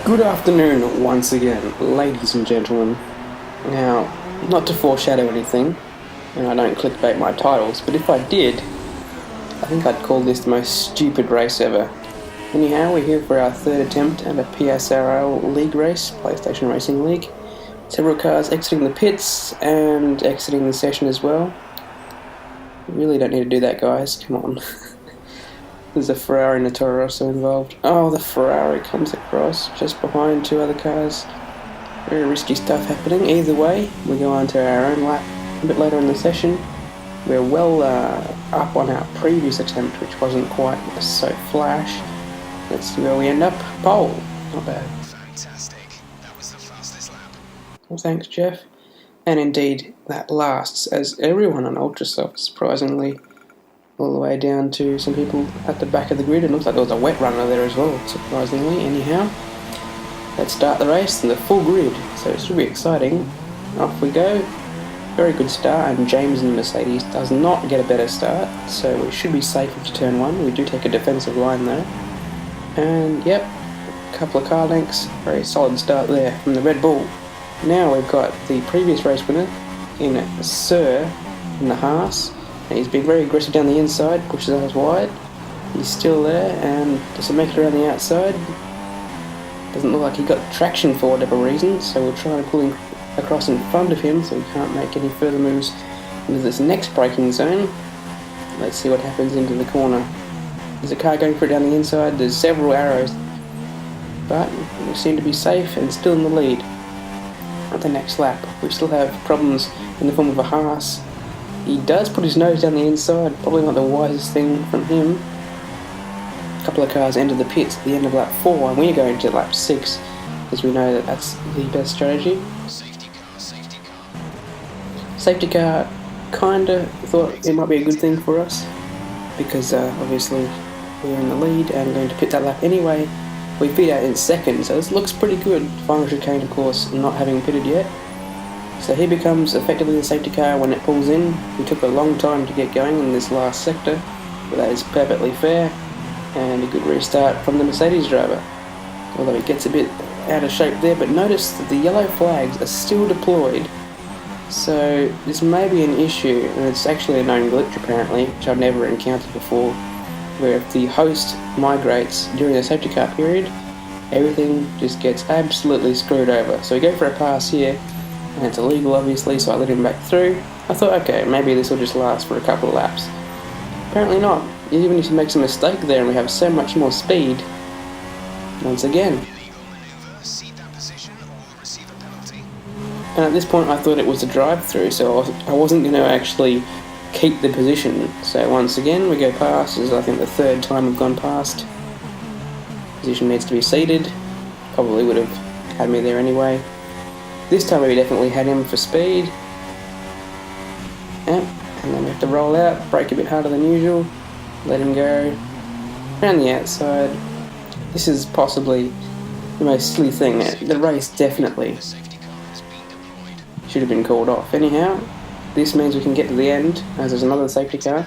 Good afternoon once again, ladies and gentlemen. Now, not to foreshadow anything, and I don't clickbait my titles, but if I did, I think I'd call this the most stupid race ever. Anyhow, we're here for our third attempt at a PSRL league race, PlayStation Racing League. Several cars exiting the pits and exiting the session as well. You really don't need to do that, guys, come on. There's a Ferrari and a Toro Rosso involved. Oh, the Ferrari comes across just behind two other cars. Very risky stuff happening. Either way, we go on to our own lap a bit later in the session. We're well up on our previous attempt, which wasn't quite so flash. Let's see where we end up. Pole. Not bad. Fantastic. That was the fastest lap. Well, thanks, Jeff. And indeed, that lasts, as everyone on Ultrasoft, surprisingly, all the way down to some people at the back of the grid. It looks like there was a wet runner there as well, surprisingly. Anyhow, let's start the race in the full grid, so it should be exciting. Off we go. Very good start, and James in the Mercedes does not get a better start, so we should be safe into turn one. We do take a defensive line though. And yep, a couple of car lengths, very solid start there from the Red Bull. Now we've got the previous race winner in Sir in the Haas. He's been very aggressive down the inside, pushes us wide. He's still there and does make it around the outside. Doesn't look like he got traction for whatever reason, so we'll try and pull him across in front of him so we can't make any further moves into this next braking zone. Let's see what happens into the corner. There's a car going for it down the inside, there's several arrows, but we seem to be safe and still in the lead. At the next lap, we still have problems in the form of a Haas. He does put his nose down the inside, probably not the wisest thing from him. A couple of cars enter the pits at the end of lap 4, and we're going to lap 6, because we know that that's the best strategy. Safety car, kinda thought it might be a good thing for us, because obviously we're in the lead and going to pit that lap anyway. We pit out in second, so this looks pretty good. Final chicane, of course, not having pitted yet. So he becomes effectively the safety car when it pulls in. We took a long time to get going in this last sector, but that is perfectly fair, and a good restart from the Mercedes driver. Although he gets a bit out of shape there, but notice that the yellow flags are still deployed, so this may be an issue, and it's actually a known glitch apparently, which I've never encountered before, where if the host migrates during the safety car period, everything just gets absolutely screwed over. So we go for a pass here, and it's illegal obviously, so I let him back through. I thought, okay, maybe this will just last for a couple of laps. Apparently not. Even if he makes a mistake there and we have so much more speed, once again. And at this point I thought it was a drive-through, so I wasn't going to actually keep the position. So once again we go past. This is I think the third time we've gone past. Position needs to be seated. Probably would have had me there anyway. This time we definitely had him for speed. Yep, and then we have to roll out, brake a bit harder than usual, let him go around the outside. This is possibly the most silly thing. The race definitely should have been called off. Anyhow, this means we can get to the end, as there's another safety car.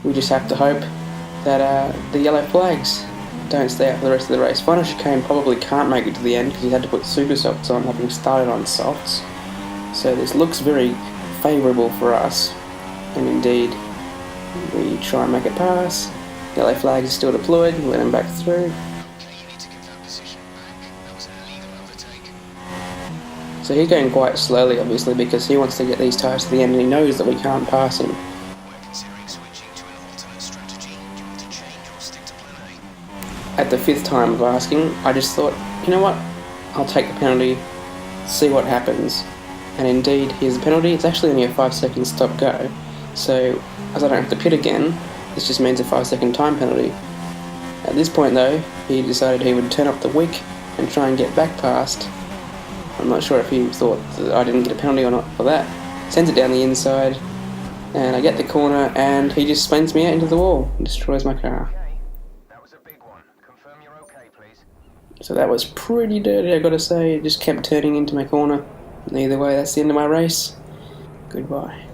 We just have to hope that the yellow flags don't stay out for the rest of the race. Final chicane probably can't make it to the end because he had to put super softs on, having started on softs. So this looks very favourable for us, and indeed we try and make a pass. Yellow flags are still deployed, we let him back through. So he's going quite slowly obviously because he wants to get these tyres to the end and he knows that we can't pass him. At the 5th time of asking, I just thought, you know what, I'll take the penalty, see what happens. And indeed, here's the penalty. It's actually only a 5-second stop go, so as I don't have to pit again, this just means a 5-second time penalty. At this point though, he decided he would turn up the wick and try and get back past. I'm not sure if he thought that I didn't get a penalty or not for that. Sends it down the inside, and I get the corner, and he just spins me out into the wall and destroys my car. So that was pretty dirty, I gotta say. It just kept turning into my corner. Either way, that's the end of my race. Goodbye.